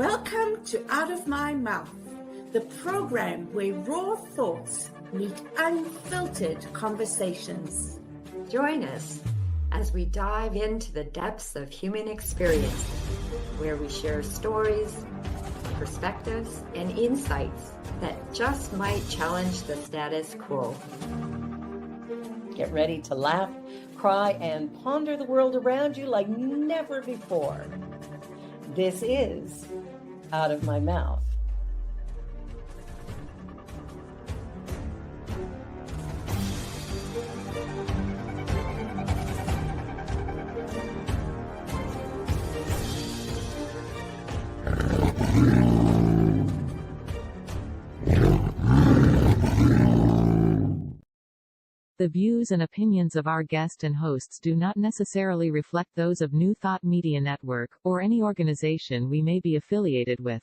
Welcome to Out of My Mouth, the program where raw thoughts meet unfiltered conversations. Join us as we dive into the depths of human experience, where we share stories, perspectives, and insights that just might challenge the status quo. Get ready to laugh, cry, and ponder the world around you like never before. This is Out of My Mouth. The views and opinions of our guest and hosts do not necessarily reflect those of New Thought Media Network, or any organization we may be affiliated with.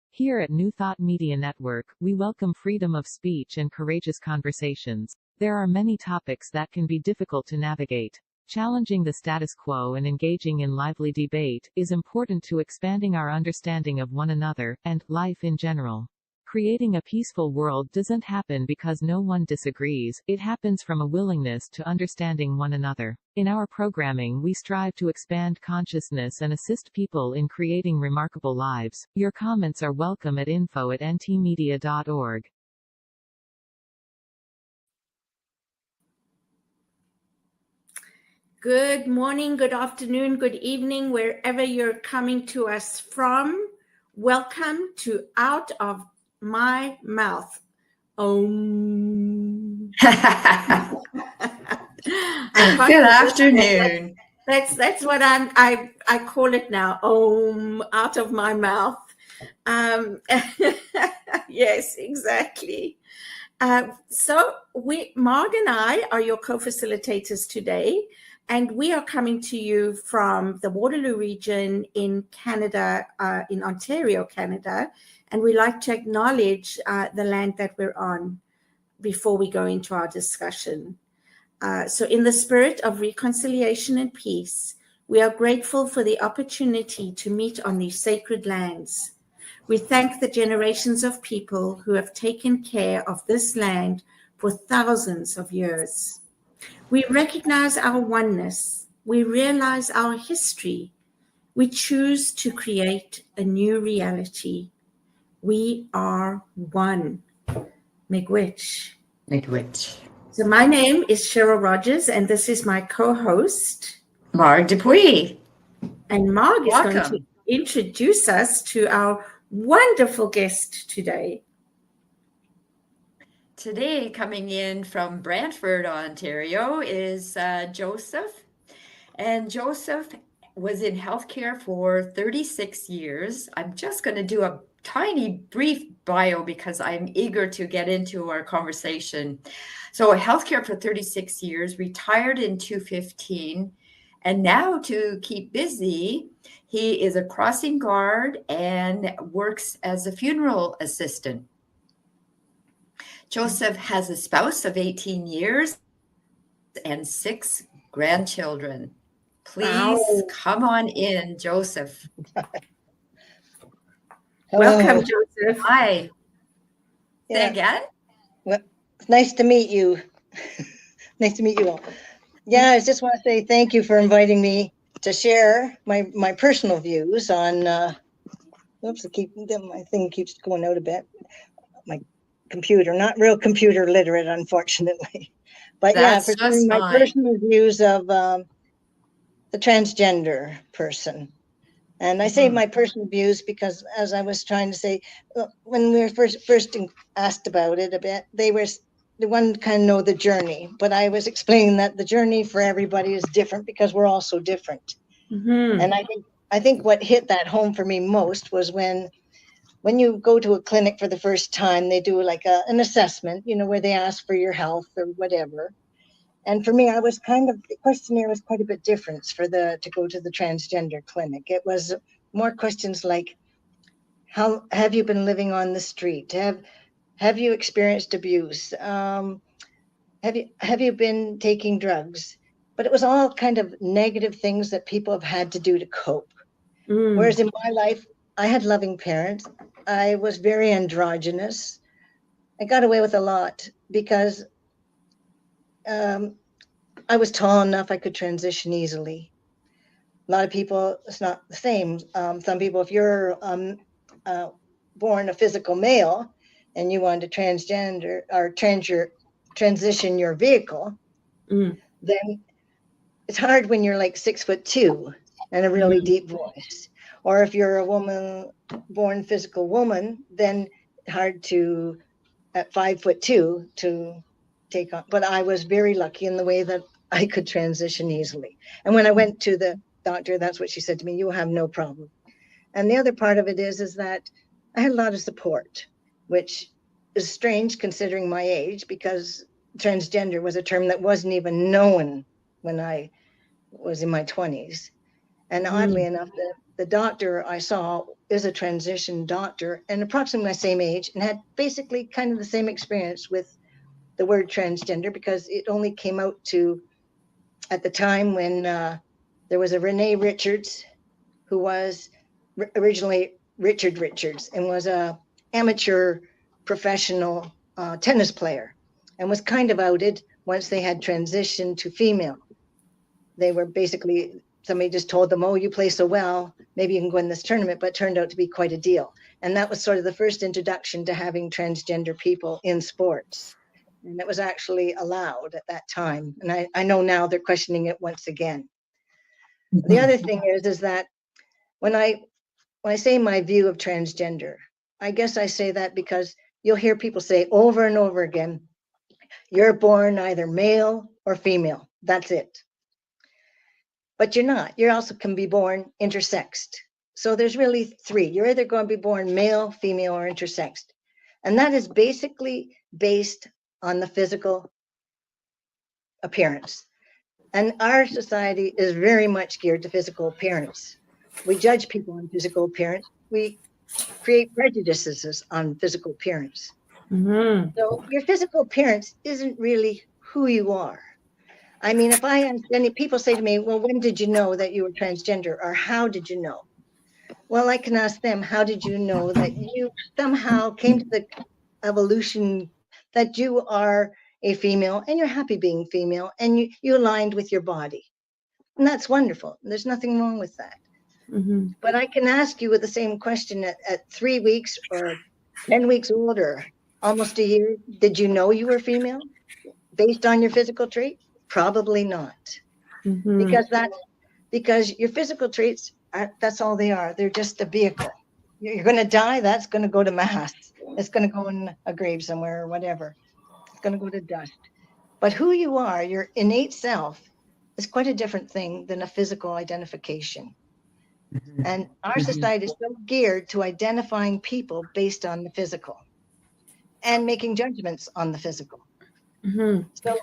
Here at New Thought Media Network, we welcome freedom of speech and courageous conversations. There are many topics that can be difficult to navigate. Challenging the status quo and engaging in lively debate is important to expanding our understanding of one another, and life in general. Creating a peaceful world doesn't happen because no one disagrees, it happens from a willingness to understanding one another. In our programming, we strive to expand consciousness and assist people in creating remarkable lives. Your comments are welcome at info@ntmedia.org. Good morning, good afternoon, good evening, wherever you're coming to us from. Welcome to Out of My Mouth. Good afternoon. That's what I call it now. Out of my mouth. Yes, exactly. So Marg and I are your co-facilitators today, and we are coming to you from the Waterloo region in Canada, in Ontario, Canada. And we like to acknowledge the land that we're on before we go into our discussion. So in the spirit of reconciliation and peace, we are grateful for the opportunity to meet on these sacred lands. We thank the generations of people who have taken care of this land for thousands of years. We recognize our oneness. We realize our history. We choose to create a new reality. We are one. Miigwech. Miigwech. So my name is Cheryl Rogers, and this is my co-host, Marg Dupuis. And Marg is Welcome. going to introduce us to our wonderful guest today. Today, coming in from Brantford, Ontario, is Joseph. And Joseph was in healthcare for 36 years. I'm just going to do a tiny brief bio because I'm eager to get into our conversation. So healthcare for 36 years, retired in 2015, and now to keep busy, he is a crossing guard and works as a funeral assistant. Joseph has a spouse of 18 years and 6 grandchildren. Please come on in, Joseph. Hello. Welcome, Joseph. Hi. Yeah. Say again? Well, it's nice to meet you. Nice to meet you all. Yeah, I just want to say thank you for inviting me to share my personal views on. Oops, my thing keeps going out a bit. My computer, not real computer literate, unfortunately. But That's yeah, for just my fine. personal views of the transgender person. And I say my personal views because, as I was trying to say, when we were first asked about it a bit, they wanted to kind of know the journey. But I was explaining that the journey for everybody is different because we're all so different. Mm-hmm. And I think what hit that home for me most was when you go to a clinic for the first time, they do like an assessment, where they ask for your health or whatever. And for me, the questionnaire was quite a bit different to go to the transgender clinic. It was more questions like, how have you been living on the street? Have you experienced abuse? Have you been taking drugs? But it was all kind of negative things that people have had to do to cope. Whereas in my life, I had loving parents. I was very androgynous. I got away with a lot because I was tall enough I could transition easily. A lot of people, it's not the same. Some people, if you're born a physical male and you want to transgender or transition your vehicle, then it's hard when you're like 6'2" and a really deep voice. Or if you're a woman born physical woman, then hard to at 5'2" to take on. But I was very lucky in the way that I could transition easily. And when I went to the doctor, that's what she said to me: you will have no problem. And the other part of it is that I had a lot of support, which is strange considering my age, because transgender was a term that wasn't even known when I was in my 20s. And oddly enough, the doctor I saw is a transition doctor and approximately my same age, and had basically kind of the same experience with the word transgender, because it only came out at the time when there was a Renee Richards, who was originally Richard Richards and was a amateur professional tennis player, and was kind of outed once they had transitioned to female. They were basically, somebody just told them, oh, you play so well, maybe you can go in this tournament, but it turned out to be quite a deal. And that was sort of the first introduction to having transgender people in sports. And it was actually allowed at that time. And I know now they're questioning it once again. The other thing is that when I say my view of transgender, I guess I say that because you'll hear people say over and over again, you're born either male or female. That's it. But you're not. You also can be born intersexed. So there's really three. You're either going to be born male, female, or intersexed. And that is basically based on the physical appearance. And our society is very much geared to physical appearance. We judge people on physical appearance. We create prejudices on physical appearance. So your physical appearance isn't really who you are. I mean, if any people say to me, well, when did you know that you were transgender, or how did you know? Well, I can ask them, how did you know that you somehow came to the evolution that you are a female and you're happy being female and you aligned with your body? And that's wonderful. There's nothing wrong with that. But I can ask you with the same question at 3 weeks or 10 weeks old or almost a year, did you know you were female based on your physical trait? Probably not. Because your physical traits, that's all they are. They're just a vehicle. You're going to die, that's going to go to mass. It's going to go in a grave somewhere or whatever. It's going to go to dust. But who you are, your innate self, is quite a different thing than a physical identification. And our society is so geared to identifying people based on the physical and making judgments on the physical.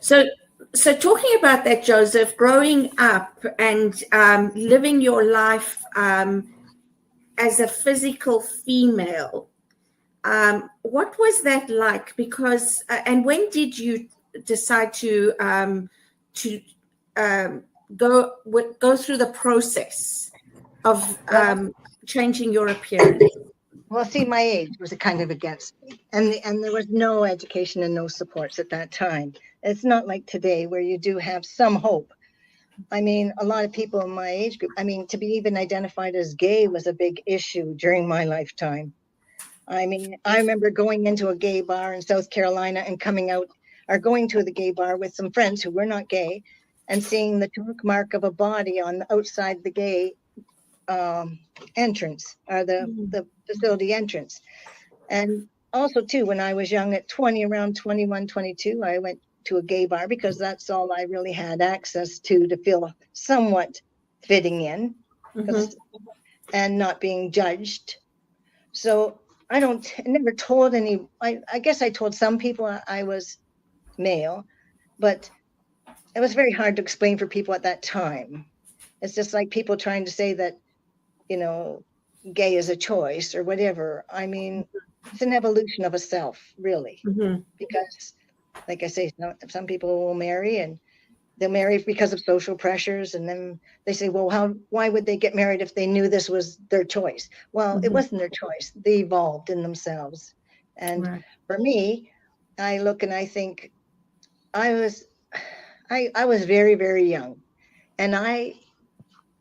So talking about that, Joseph, growing up and living your life as a physical female, what was that like? Because and when did you decide to go through the process of changing your appearance? Well, see, my age was kind of against me, and there was no education and no supports at that time. It's not like today where you do have some hope. I mean, a lot of people in my age group, I mean, to be even identified as gay was a big issue during my lifetime. I mean, I remember going into a gay bar in South Carolina and coming out, or going to the gay bar with some friends who were not gay, and seeing the torque mark of a body on the outside the gay entrance, or the facility entrance. And also too, when I was young at around 21, 22, I went to a gay bar because that's all I really had access to feel somewhat fitting in and not being judged. So I never told I guess I told some people I was male, but it was very hard to explain for people at that time. It's just like people trying to say that, gay is a choice or whatever. I mean, it's an evolution of a self, really, because like I say, some people will marry and they'll marry because of social pressures, and then they say, well, why would they get married if they knew this was their choice? Well, it wasn't their choice. They evolved in themselves. And Right. for me, I look and I think I was very, very young, and I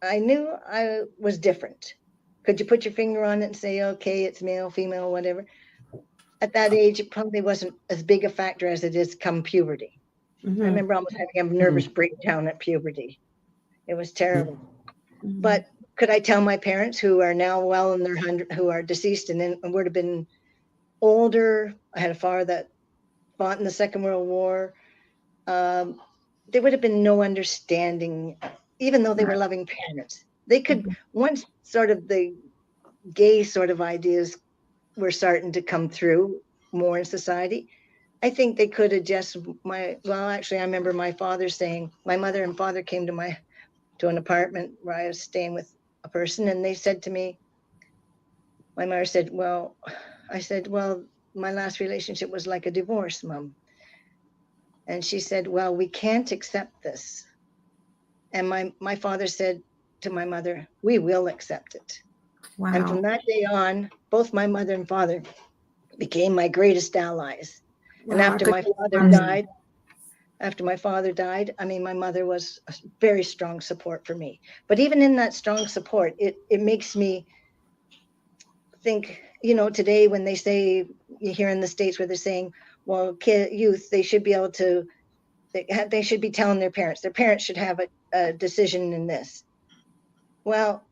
knew I was different. Could you put your finger on it and say, okay, it's male, female, whatever? At that age, it probably wasn't as big a factor as it is come puberty. I remember almost having a nervous breakdown at puberty. It was terrible. But could I tell my parents, who are now well in their who are deceased and would have been older? I had a father that fought in the Second World War. There would have been no understanding, even though they were loving parents. They could, once sort of the gay sort of ideas were starting to come through more in society, I think they could have just actually, I remember my father saying, my mother and father came to an apartment where I was staying with a person, and they said to me, my mother said, I said, my last relationship was like a divorce, Mom. And she said, well, we can't accept this. And my father said to my mother, we will accept it. Wow. And from that day on, both my mother and father became my greatest allies. Wow. And after my father died, I mean, my mother was a very strong support for me. But even in that strong support, it makes me think, today when they say, you hear in the States where they're saying, well, youth, they should be able to, they should be telling their parents should have a decision in this. Well,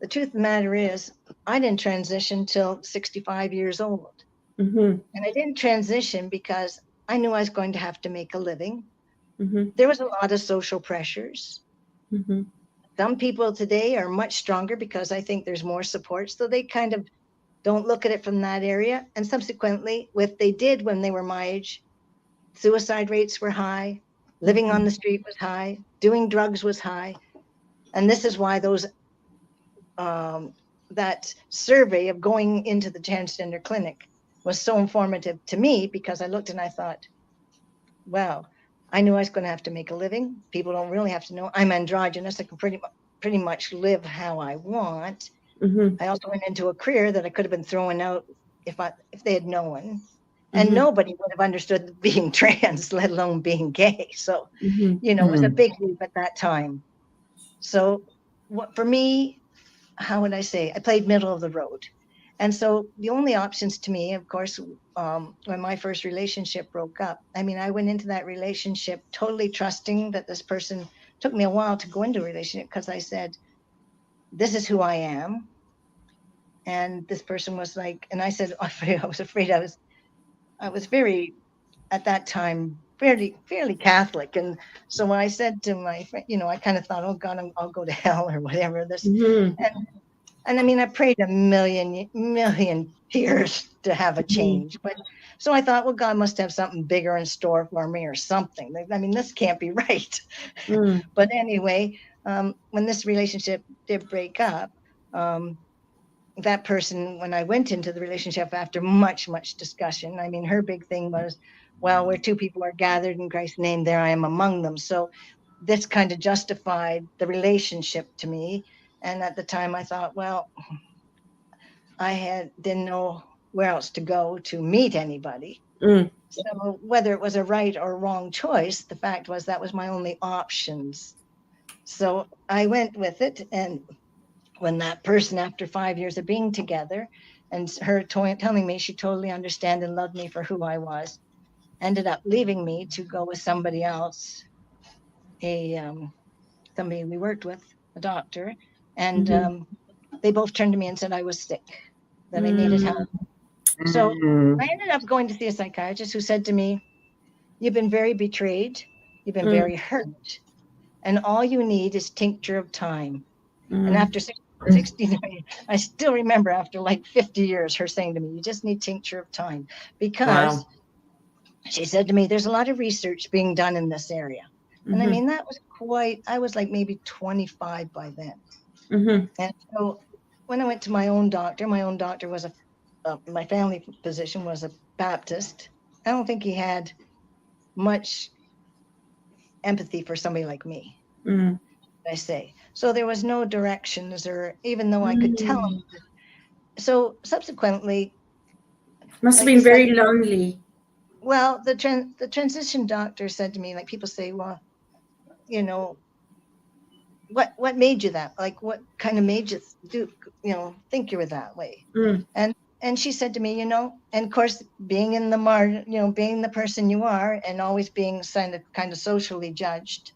the truth of the matter is, I didn't transition till 65 years old. And I didn't transition because I knew I was going to have to make a living. There was a lot of social pressures. Some people today are much stronger because I think there's more support. So they kind of don't look at it from that area. And subsequently, what they did when they were my age, suicide rates were high, living on the street was high, doing drugs was high. And this is why that survey of going into the transgender clinic was so informative to me, because I looked and I thought, well, I knew I was going to have to make a living. People don't really have to know I'm androgynous. I can pretty much live how I want. I also went into a career that I could have been throwing out if they had known. And nobody would have understood being trans, let alone being gay. So, it was a big leap at that time. So for me, how would I say? I played middle of the road. And so the only options to me, of course, when my first relationship broke up, I mean, I went into that relationship totally trusting that this person, took me a while to go into a relationship because I said, this is who I am. And this person was like, and I said, I was afraid I was very, at that time, fairly Catholic. And so when I said to my friend, I kind of thought, oh God, I'll go to hell or whatever. And I mean, I prayed a million tears to have a change. But so I thought, well, God must have something bigger in store for me or something. I mean, this can't be right. But anyway, when this relationship did break up, that person, when I went into the relationship after much, much discussion, I mean, her big thing was, well, where two people are gathered in Christ's name, there I am among them. So this kind of justified the relationship to me. And at the time I thought, well, didn't know where else to go to meet anybody. So whether it was a right or wrong choice, the fact was that was my only options. So I went with it. And when that person, after 5 years of being together, and her telling me she totally understood and loved me for who I was, ended up leaving me to go with somebody else, somebody we worked with, a doctor, and they both turned to me and said I was sick, that I needed help. So I ended up going to see a psychiatrist who said to me, you've been very betrayed, you've been very hurt, and all you need is tincture of time. And after 60, I still remember after like 50 years, her saying to me, you just need tincture of time, because she said to me, there's a lot of research being done in this area. And I mean, that was I was like maybe 25 by then. And so when I went to my own doctor was my family physician was a Baptist. I don't think he had much empathy for somebody like me, Mm. I say. So there was no directions, or even though I could tell them. So subsequently, Must have like been said, very lonely. well, the transition doctor said to me, like people say, well, you know, what made you that? Like, what kind of made you do, think you were that way? Mm. And she said to me, and of course, being in the being the person you are, and always being kind of socially judged,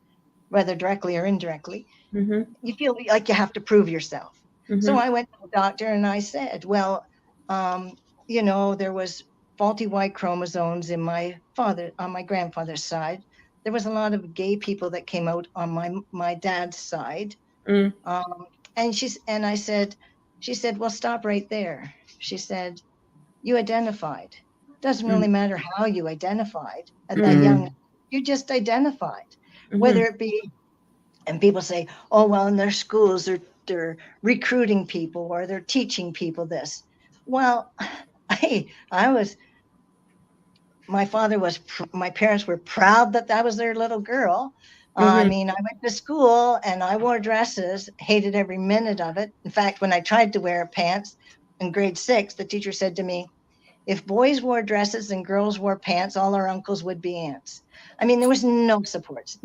whether directly or indirectly, Mm-hmm. you feel like you have to prove yourself. So Mm-hmm. I went to the doctor and I said, well, there was faulty Y chromosomes on my grandfather's side. There was a lot of gay people that came out on my dad's side. Mm. She said, well, stop right there. She said, you identified. Doesn't really matter how you identified at that young, you just identified, whether it be, and people say, oh, well, in their schools, they're recruiting people or they're teaching people this. Well, my parents were proud that was their little girl. I mean, I went to school and I wore dresses, hated every minute of it. In fact, when I tried to wear pants in grade 6, the teacher said to me, if boys wore dresses and girls wore pants, all our uncles would be aunts. I mean, there was no supports,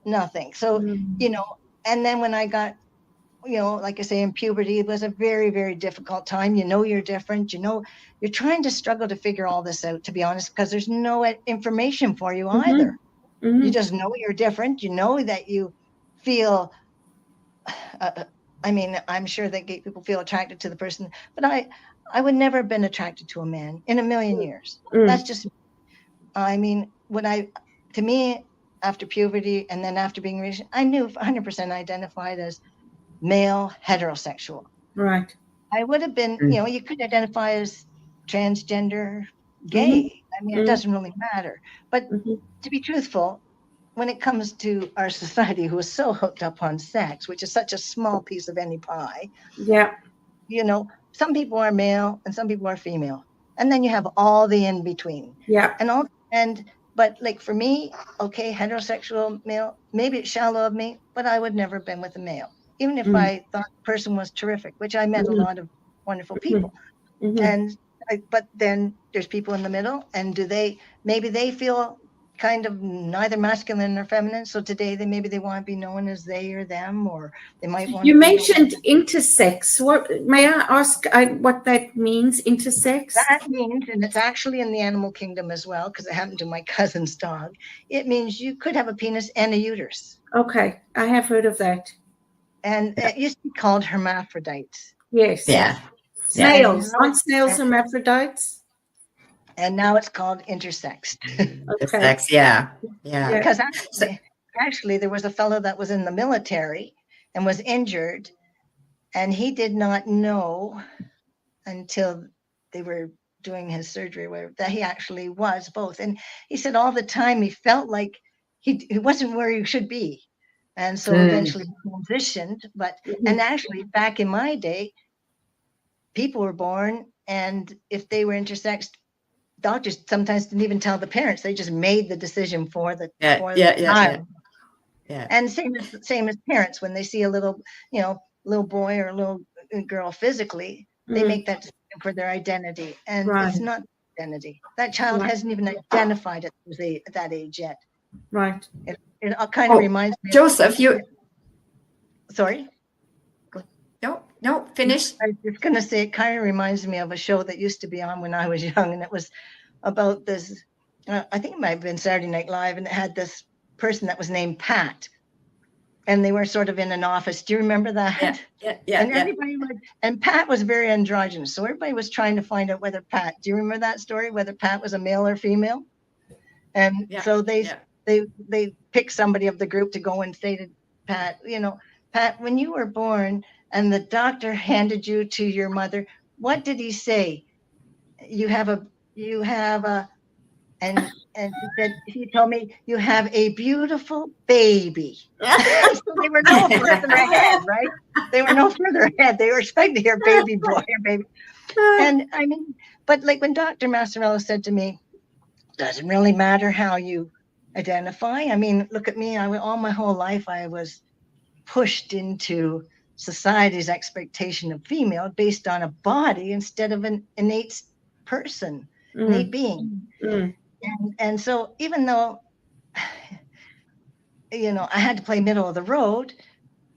nothing. So, and then when I got, like I say, in puberty, it was a very, very difficult time. You're different, you're trying to struggle to figure all this out, to be honest, because there's no information for you either. You just know you're different. You know that you feel, I mean, I'm sure that gay people feel attracted to the person, but I would never have been attracted to a man in a million years. That's just, I mean, to me, after puberty and then after being raised, I knew 100% identified as male heterosexual. Right. I would have been, you could identify as transgender, gay. I mean, it doesn't really matter. But to be truthful, when it comes to our society, who is so hooked up on sex, which is such a small piece of any pie, Yeah. Some people are male and some people are female, and then you have all the in between. Yeah. But like for me, okay, heterosexual male, maybe it's shallow of me, but I would never have been with a male, even if I thought the person was terrific, which I met a lot of wonderful people. But then there's people in the middle, and maybe they feel kind of neither masculine nor feminine. So today maybe they want to be known as they or them, or they might want. You mentioned intersex. What may I ask? What that means? Intersex. That means, and it's actually in the animal kingdom as well, because it happened to my cousin's dog. It means you could have a penis and a uterus. Okay, I have heard of that. And it used to be called hermaphrodites. Yes. Yeah. Snails. Aren't snails hermaphrodites? And now it's called intersexed. Okay. Sex, yeah. Because actually there was a fellow that was in the military and was injured, and he did not know until they were doing his surgery that he actually was both. And he said all the time he felt like he wasn't where he should be. And so eventually he transitioned. And actually back in my day, people were born, and if they were intersex, doctors sometimes didn't even tell the parents. They just made the decision for the child. Yeah. And same as parents, when they see a little boy or a little girl physically, they make that decision for their identity. And it's not identity. That child hasn't even identified it at that age yet. Right. It kind of reminds me. Joseph, Sorry? No, finish. I was just going to say, it kind of reminds me of a show that used to be on when I was young, and it was about this, I think it might have been Saturday Night Live, and it had this person that was named Pat, and they were sort of in an office. Do you remember that? Yeah. And everybody and Pat was very androgynous, so everybody was trying to find out whether Pat, do you remember that story, whether Pat was a male or female? And so they picked somebody of the group to go and say to Pat, Pat, when you were born and the doctor handed you to your mother, what did he say? You have a, and he told me, you have a beautiful baby. So they were no further ahead, right? They were no further ahead. They were expecting to hear baby boy or baby. And I mean, but like when Dr. Massarello said to me, doesn't really matter how you identify. I mean, look at me. All my whole life, I was pushed into society's expectation of female based on a body instead of an innate person, innate being. And so even though, I had to play middle of the road,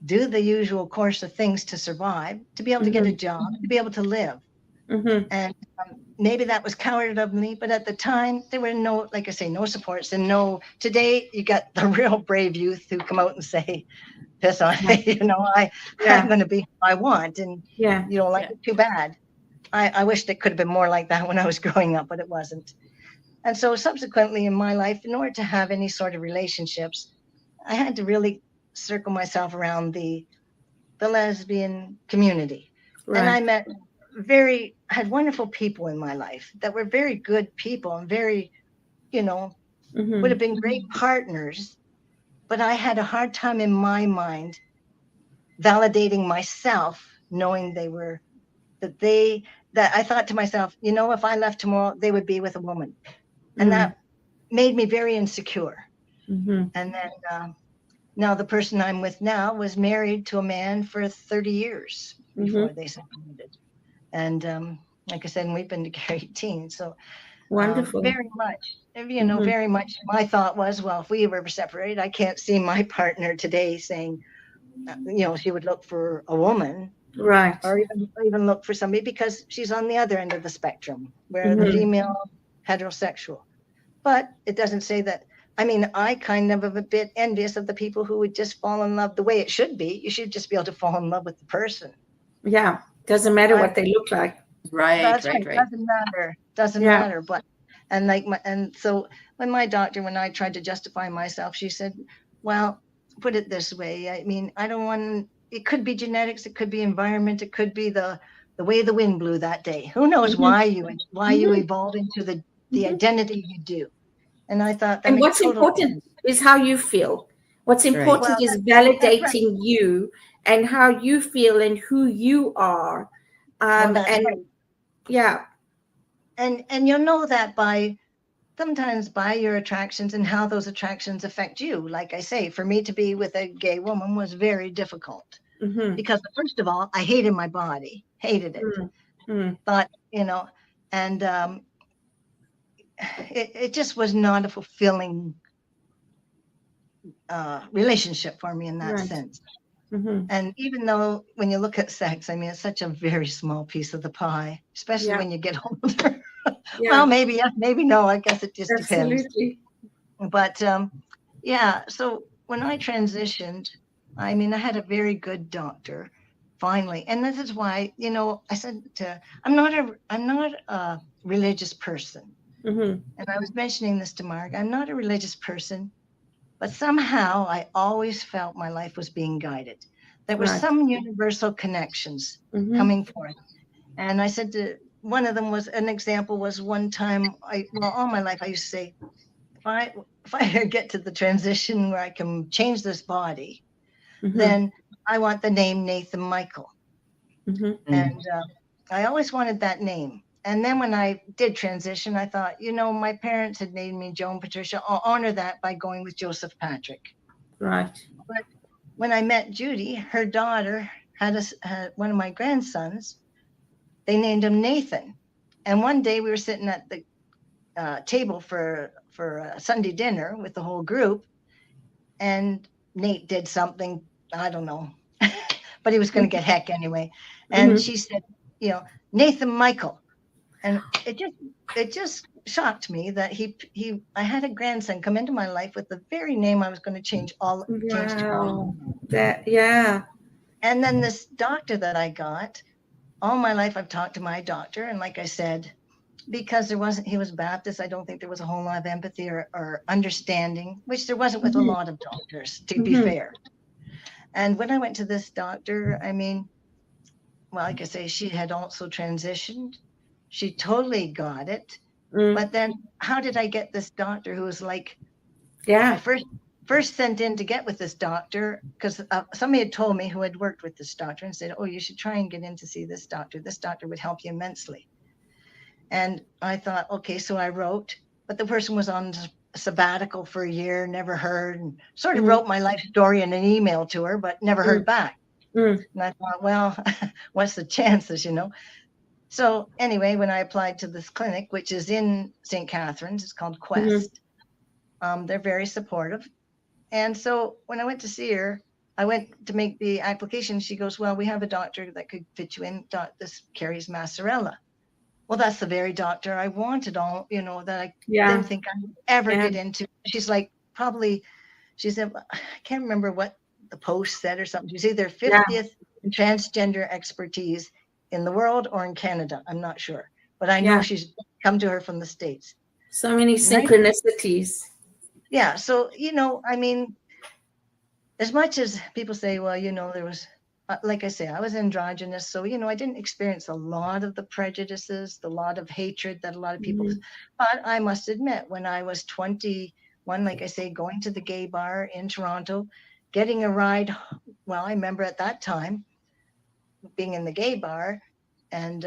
do the usual course of things to survive, to be able to get a job, to be able to live. And maybe that was coward of me, but at the time there were no, like I say, no supports and no. Today you got the real brave youth who come out and say, "Piss on me," I'm going to be who I want, and you don't like it, too bad. I wished it could have been more like that when I was growing up, but it wasn't. And so subsequently in my life, in order to have any sort of relationships, I had to really circle myself around the lesbian community, and I had wonderful people in my life that were very good people and very, would have been great partners. But I had a hard time in my mind validating myself, knowing that I thought to myself, if I left tomorrow, they would be with a woman. And that made me very insecure. And then now the person I'm with now was married to a man for 30 years before they separated. And like I said, we've been together 18. So Wonderful. Very much, very much. My thought was, well, if we were separated, I can't see my partner today saying, she would look for a woman, right? Or even look for somebody, because she's on the other end of the spectrum, where the female heterosexual. But it doesn't say that. I mean, I kind of am a bit envious of the people who would just fall in love the way it should be. You should just be able to fall in love with the person. Yeah, doesn't matter what they look like. Right. Doesn't matter. But and so when I tried to justify myself, she said, "Well, put it this way. I mean, I don't want. It could be genetics. It could be environment. It could be the way the wind blew that day. Who knows why you evolved into the identity you do." And I thought, and what's important is how you feel. What's important is validating you and how you feel and who you are. Yeah. And you'll know that sometimes by your attractions and how those attractions affect you. Like I say, for me to be with a gay woman was very difficult because first of all, I hated my body, hated it. But, and it just was not a fulfilling relationship for me in that sense. And even though when you look at sex, I mean, it's such a very small piece of the pie, especially when you get older. Well, maybe yes, maybe no. I guess it just depends. But so when I transitioned, I mean, I had a very good doctor finally. And this is why, I said I'm not a religious person. And I was mentioning this to Mark. I'm not a religious person, but somehow I always felt my life was being guided. There were some universal connections coming forth. And I said one of them was an example was one time all my life I used to say, if I get to the transition where I can change this body, then I want the name Nathan Michael. And I always wanted that name. And then when I did transition, I thought, my parents had named me Joan Patricia. I'll honor that by going with Joseph Patrick. Right. But when I met Judy, her daughter had one of my grandsons. They named him Nathan. And one day we were sitting at the table for a Sunday dinner with the whole group. And Nate did something, I don't know, but he was going to get heck anyway. And she said, Nathan Michael. And it just shocked me that I had a grandson come into my life with the very name I was going to change all. Wow. And then this doctor that I got, all my life I've talked to my doctor, and like I said, because he was Baptist, I don't think there was a whole lot of empathy or understanding, which there wasn't with a lot of doctors, to be fair. And when I went to this doctor, I mean, well, like I say, she had also transitioned. She totally got it. But then how did I get this doctor who was like, I first sent in to get with this doctor because somebody had told me who had worked with this doctor and said, oh, you should try and get in to see this doctor. This doctor would help you immensely. And I thought, okay, so I wrote, but the person was on sabbatical for a year, never heard, and sort of wrote my life story in an email to her, but never heard back. And I thought, well, what's the chances, you know? So anyway, when I applied to this clinic, which is in St. Catharines, it's called Quest, they're very supportive. And so when I went to see her, I went to make the application. She goes, well, we have a doctor that could fit you in. This Carrie's Massarella. Well, that's the very doctor I wanted, all, you know, that I didn't think I would ever get into. She's like, she said, I can't remember what the post said or something. She's either 50th in transgender expertise in the world or in Canada. I'm not sure, but I know she's come to her from the States. So many synchronicities. Yeah. So, you know, I mean, as much as people say, well, you know, there was, like I say, I was androgynous. So, you know, I didn't experience a lot of the prejudices, the lot of hatred that a lot of people, but I must admit, when I was 21, like I say, going to the gay bar in Toronto, getting a ride. Well, I remember at that time being in the gay bar, and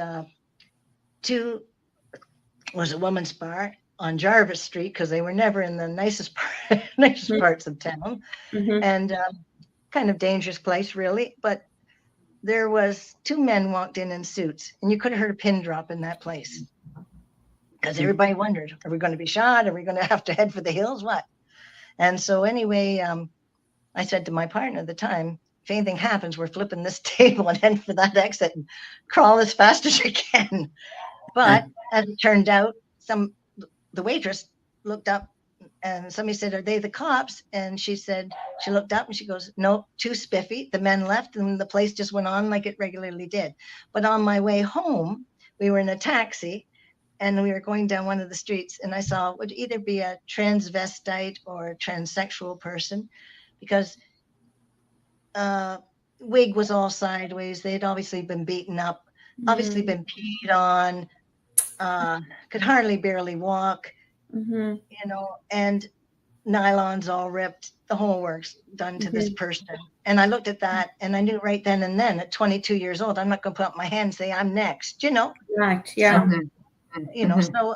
was a woman's bar on Jarvis Street, because they were never in the nicest parts of town, and kind of dangerous place, really. But there was 2 men walked in suits, and you could have heard a pin drop in that place, because everybody wondered, are we going to be shot? Are we going to have to head for the hills? What? And so anyway, I said to my partner at the time, if anything happens, we're flipping this table and heading for that exit and crawl as fast as you can. But as it turned out, the waitress looked up and somebody said, are they the cops? And she said, she looked up and she goes, no, too spiffy. The men left and the place just went on like it regularly did. But on my way home, we were in a taxi and we were going down one of the streets, and I saw it would either be a transvestite or a transsexual person, because wig was all sideways. They had obviously been beaten up, obviously been peed on, could hardly barely walk, you know, and nylons all ripped, the whole works done to this person. And I looked at that and I knew right then and then at 22 years old, I'm not going to put up my hand and say I'm next, you know? Right. Yeah. So, you know, so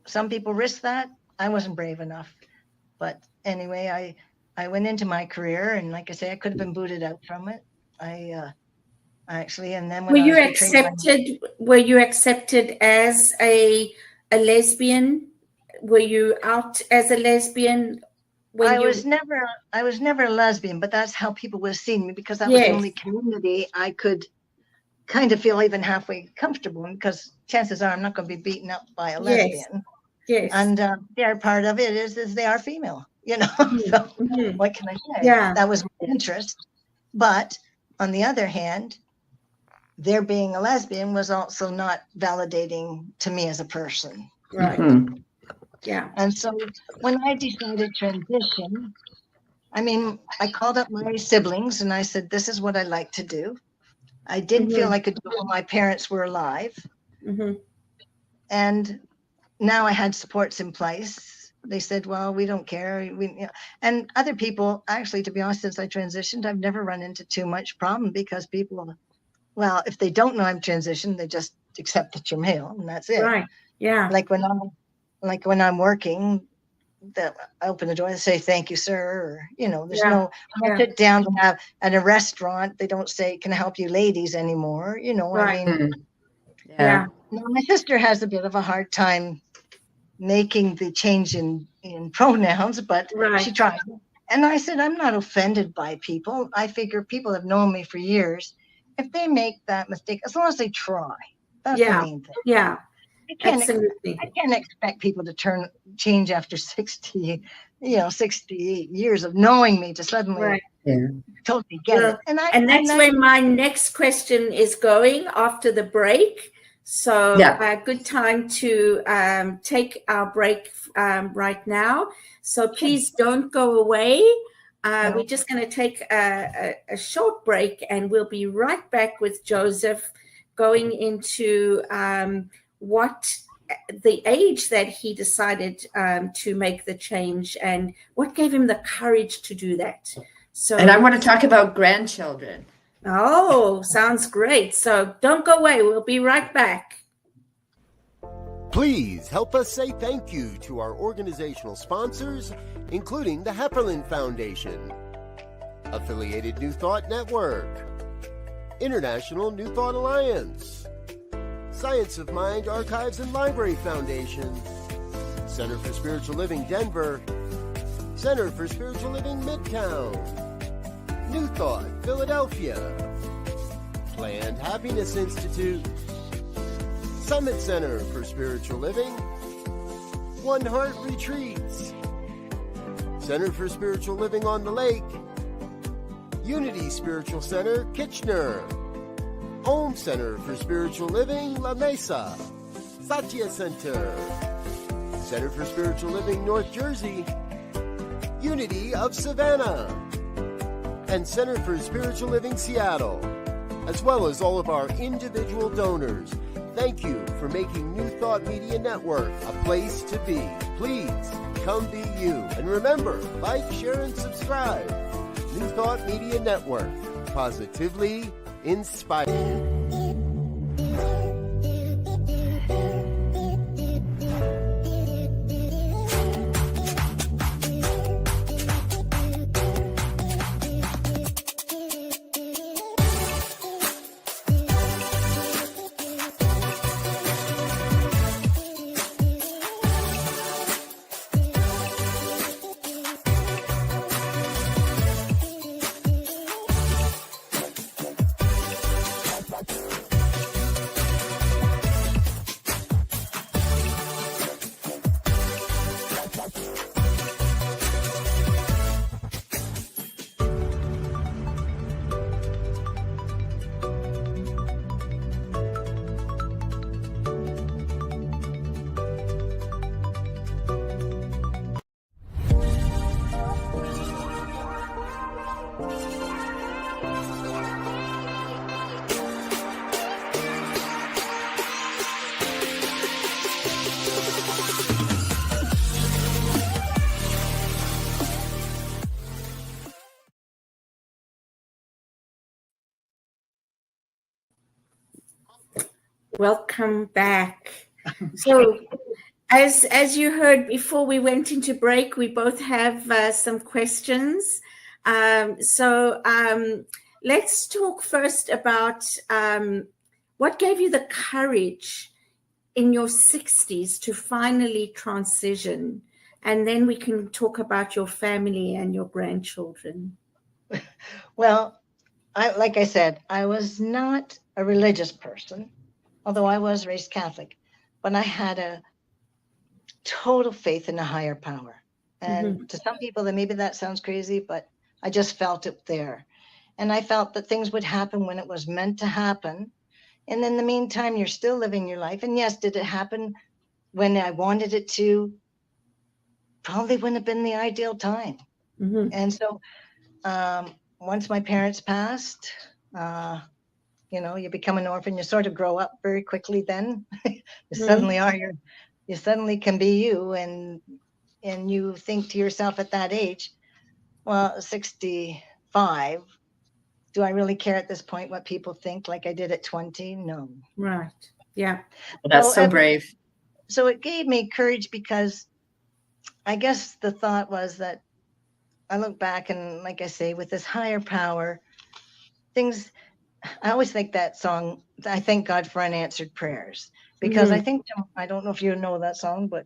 some people risk that. I wasn't brave enough. But anyway, I went into my career, and like I say, I could have been booted out from it. I actually, and then when Were I you was betrayed were you accepted as a lesbian? Were you out as a lesbian? I was never a lesbian, but that's how people would have seen me, because that was the only community I could kind of feel even halfway comfortable in, because chances are I'm not going to be beaten up by a lesbian. Yes. And the other part of it is they are female, you know. So what can I say? Yeah. That was my interest. But on the other hand, their being a lesbian was also not validating to me as a person. Right. Yeah. And so when I decided transition, I mean, I called up my siblings and I said, this is what I like to do. I did feel I could do it when my parents were alive. And now I had supports in place. They said, well, we don't care. You know. And other people, actually, to be honest, since I transitioned, I've never run into too much problem, because people, well, if they don't know I'm transitioned, they just accept that you're male, and that's it. Right. Yeah. Like when I'm working, that I open the door and say, thank you, sir. Or, you know, there's no, when I sit down to have at a restaurant, they don't say, can I help you ladies anymore? You know, I mean, Yeah. now my sister has a bit of a hard time making the change in pronouns, but she tried. And I said, I'm not offended by people. I figure people have known me for years. If they make that mistake, as long as they try, that's the main thing. Yeah. Absolutely. I can't expect people to change after 68 years of knowing me to suddenly totally get it. And that's where my next question is going after the break. So good time to take our break right now. So please don't go away. We're just going to take a short break, and we'll be right back with Joseph going into what the age that he decided to make the change and what gave him the courage to do that. So, and I want to talk about grandchildren. Oh, sounds great. So don't go away. We'll be right back. Please help us say thank you to our organizational sponsors, including the Hefferland Foundation, Affiliated New Thought Network, International New Thought Alliance, Science of Mind Archives and Library Foundation, Center for Spiritual Living Denver, Center for Spiritual Living Midtown, New Thought Philadelphia, Planned Happiness Institute, Summit Center for Spiritual Living, One Heart Retreats, Center for Spiritual Living on the Lake, Unity Spiritual Center, Kitchener, Om Center for Spiritual Living, La Mesa, Satya Center, Center for Spiritual Living, North Jersey, Unity of Savannah, and Center for Spiritual Living, Seattle, as well as all of our individual donors. Thank you for making New Thought Media Network a place to be. Please come be you. And remember, like, share, and subscribe. New Thought Media Network, positively inspired. Welcome back. So, as you heard before we went into break, we both have some questions. Let's talk first about what gave you the courage in your 60s to finally transition, and then we can talk about your family and your grandchildren. Well, like I said, I was not a religious person, although I was raised Catholic, but I had a total faith in a higher power. And to some people, then maybe that sounds crazy, but I just felt it there. And I felt that things would happen when it was meant to happen. And in the meantime, you're still living your life. And yes, did it happen when I wanted it to? Probably wouldn't have been the ideal time. And so once my parents passed, you become an orphan, you sort of grow up very quickly then. You suddenly can be you, and you think to yourself at that age, well, 65, do I really care at this point what people think like I did at 20? No. Right. Yeah. Well, that's so brave. So it gave me courage, because I guess the thought was that I look back and, like I say, with this higher power, things, I always think that song, I thank God for unanswered prayers, because I think, I don't know if you know that song, but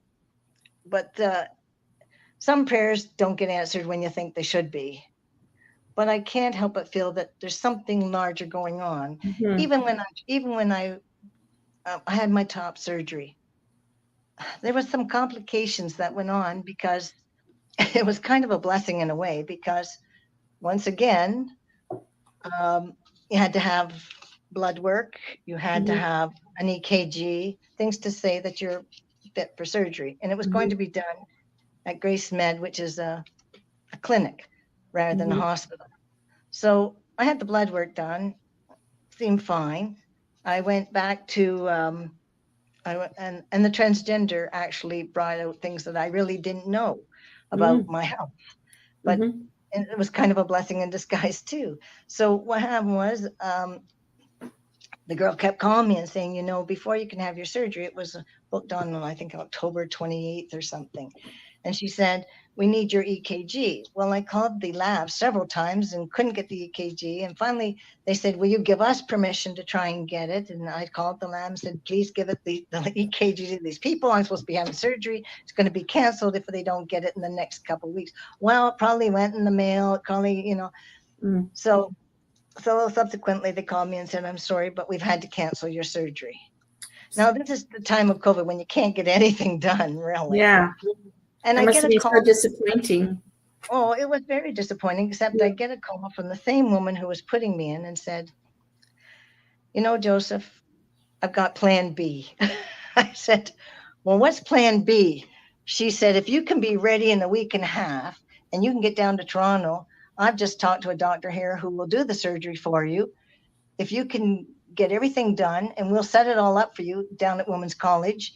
some prayers don't get answered when you think they should be. But I can't help but feel that there's something larger going on. Even when I had my top surgery, there was some complications that went on, because it was kind of a blessing in a way, because once again, you had to have blood work, you had to have an EKG, things to say that you're fit for surgery. And it was going to be done at Grace Med, which is a clinic rather than a hospital. So I had the blood work done, seemed fine. I went back to, and the transgender actually brought out things that I really didn't know about my health. But it was kind of a blessing in disguise too. So what happened was, the girl kept calling me and saying, before you can have your surgery, it was booked on, I think, October 28th or something. And she said, we need your EKG. Well, I called the lab several times and couldn't get the EKG. And finally, they said, will you give us permission to try and get it? And I called the lab and said, please give it the EKG to these people. I'm supposed to be having surgery. It's going to be canceled if they don't get it in the next couple of weeks. Well, it probably went in the mail. It probably, So subsequently, they called me and said, I'm sorry, but we've had to cancel your surgery. Now, this is the time of COVID when you can't get anything done, really. Yeah. And It I must get have a been call. so disappointing. Oh, it was very disappointing, except I get a call from the same woman who was putting me in and said, Joseph, I've got plan B. I said, well, what's plan B? She said, if you can be ready in a week and a half and you can get down to Toronto, I've just talked to a doctor here who will do the surgery for you. If you can get everything done and we'll set it all up for you down at Women's College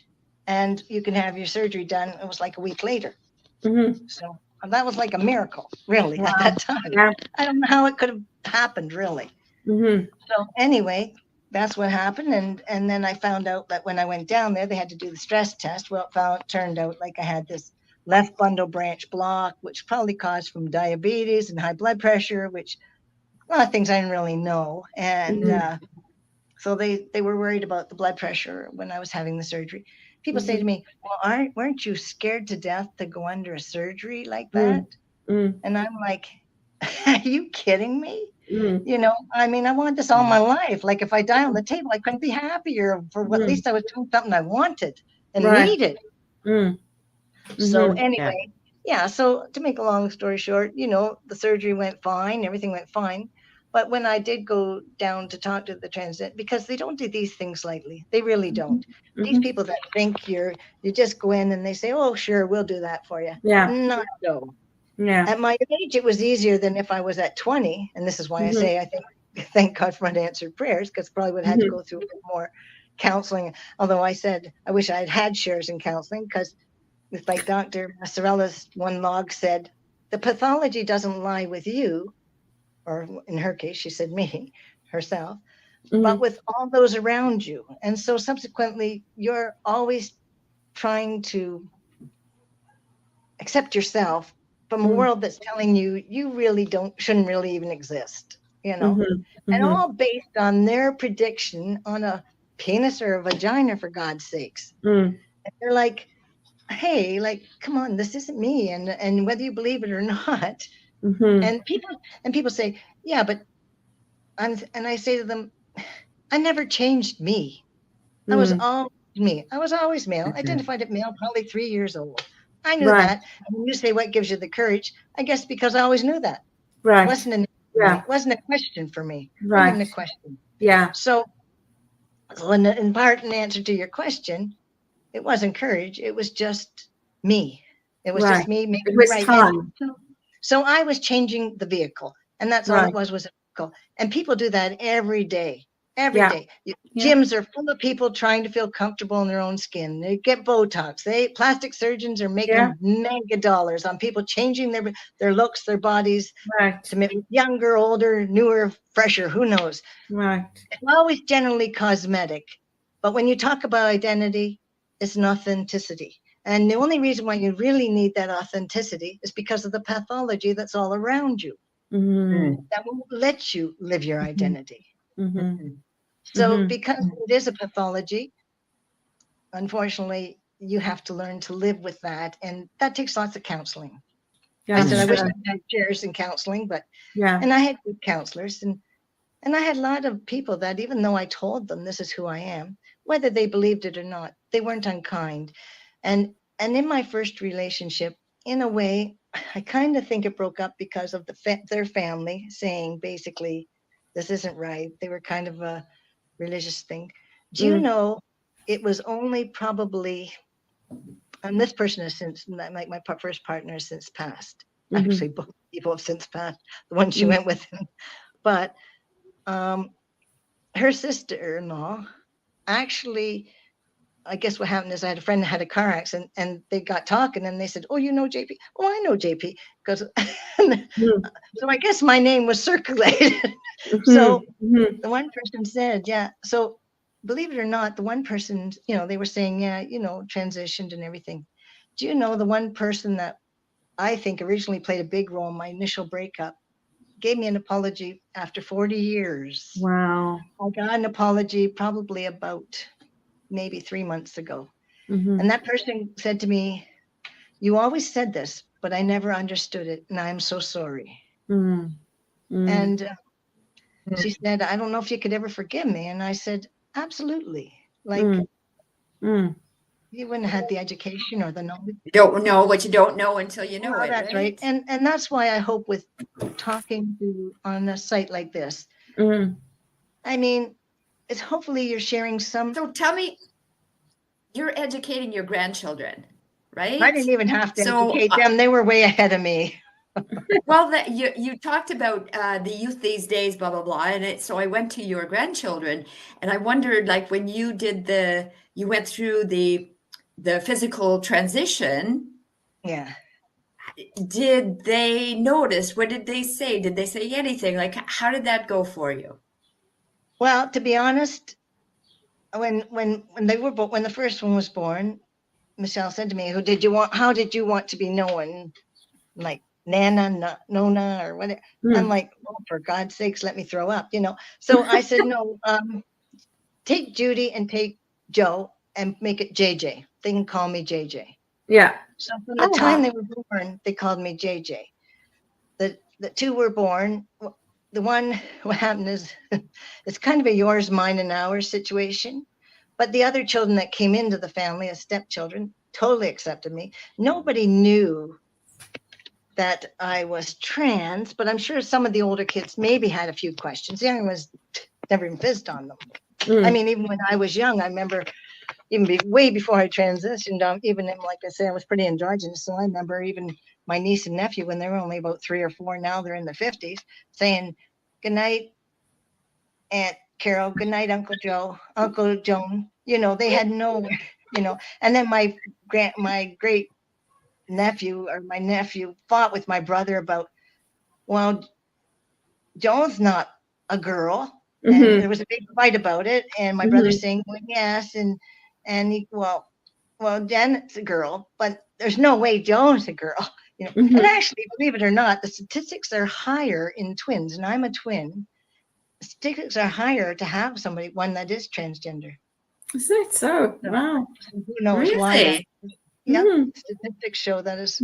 and you can have your surgery done. It was like a week later. Mm-hmm. So that was like a miracle, really, Wow. at that time. Yeah. I don't know how it could have happened, really. Mm-hmm. So anyway, that's what happened. And then I found out that when I went down there, they had to do the stress test. Well, it turned out like I had this left bundle branch block, which probably caused from diabetes and high blood pressure, which a lot of things I didn't really know. And so they were worried about the blood pressure when I was having the surgery. People say to me, well, weren't you scared to death to go under a surgery like that? And I'm like, are you kidding me? I mean, I wanted this all my life. Like if I die on the table, I couldn't be happier for at least I was doing something I wanted and needed. So anyway, so to make a long story short, the surgery went fine, everything went fine. But when I did go down to talk to the Transgender, because they don't do these things lightly, they really don't. These people that think you just go in and they say, oh, sure, we'll do that for you. Yeah. Not so. Yeah. At my age, it was easier than if I was at 20. And this is why I say I think, thank God for unanswered prayers, because probably would have had to go through a bit more counseling. Although I said, I wish I had had shares in counseling, because it's like Dr. Massarella's one log said, the pathology doesn't lie with you, or in her case, she said me, herself, but with all those around you. And so subsequently, you're always trying to accept yourself from a world that's telling you really shouldn't really even exist, and all based on their prediction on a penis or a vagina, for God's sakes. And they're like, hey, like, come on, this isn't me. And whether you believe it or not, and people say, yeah, but and I say to them, I never changed me. I was always me. I was always male, identified as male, probably 3 years old. I knew that. And when you say what gives you the courage, I guess because I always knew that. Right. It wasn't a question for me. Right. Not even a question. Yeah. So in part, in answer to your question, it wasn't courage. It was just me. It was just me making it was right. time. So I was changing the vehicle, and that's all it was a vehicle. And people do that every day. Every day. Gyms are full of people trying to feel comfortable in their own skin. They get Botox. Plastic surgeons are making mega dollars on people changing their looks, their bodies to make younger, older, newer, fresher. Who knows? Right. It's always generally cosmetic. But when you talk about identity, it's an authenticity. And the only reason why you really need that authenticity is because of the pathology that's all around you. That won't let you live your identity. So because it is a pathology, unfortunately, you have to learn to live with that. And that takes lots of counseling. I said, I wish I had chairs in counseling, but, and I had good counselors. And I had a lot of people that, even though I told them this is who I am, whether they believed it or not, they weren't unkind. And in my first relationship, in a way, I kind of think it broke up because of their family saying, basically, this isn't right. They were kind of a religious thing. Do you know, it was only probably, and this person has since, my first partner has since passed. Actually, both people have since passed, the one she went with him. But her sister-in-law actually I guess what happened is I had a friend that had a car accident, and they got talking, and they said, "Oh, you know JP?" "Oh, I know JP." Because so I guess my name was circulated. So the one person said, "Yeah." So believe it or not, the one person, they were saying, "Yeah, transitioned and everything." Do you know the one person that I think originally played a big role in my initial breakup gave me an apology after 40 years? Wow. I got an apology probably about maybe 3 months ago. Mm-hmm. And that person said to me, "You always said this, but I never understood it. And I'm so sorry." Mm-hmm. And she said, "I don't know if you could ever forgive me." And I said, "Absolutely." Like, you wouldn't have had the education or the knowledge. You don't know what you don't know until you know Well, it, that's right? right. And that's why I hope with talking to on a site like this, I mean, it's hopefully you're sharing some. So tell me, you're educating your grandchildren, right? I didn't even have to So, educate them. They were way ahead of me. well, you talked about the youth these days, blah blah blah, and so I went to your grandchildren, and I wondered, like, when you went through the physical transition. Yeah. Did they notice? What did they say? Did they say anything? Like, how did that go for you? Well, to be honest, when the first one was born, Michelle said to me, how did you want to be known? Like Nana, Nona, or whatever. I'm like, "Oh, for God's sakes, let me throw up," So I said, "No, take Judy and take Joe and make it JJ. They can call me JJ." Yeah. So from the time they were born, they called me JJ. The two were born. The one, what happened is, it's kind of a yours, mine, and ours situation. But the other children that came into the family as stepchildren totally accepted me. Nobody knew that I was trans, but I'm sure some of the older kids maybe had a few questions. The younger ones never even fizzed on them. I mean, even when I was young, I remember way before I transitioned, even like I say, I was pretty androgynous. So I remember even my niece and nephew, when they were only about 3 or 4, now they're in the 50s, saying, "Good night, Aunt Carol. Good night, Uncle Joe, Uncle Joan." They had no, and then my great nephew or my nephew fought with my brother about, "Well, Joan's not a girl." And there was a big fight about it. And my brother saying, "Well, yes." And he, well, Janet's a girl, but there's no way Joan's a girl. And actually, believe it or not, the statistics are higher in twins, and I'm a twin. The statistics are higher to have one that is transgender. Is that so? Wow. Who knows why? Really? Yeah, statistics show that is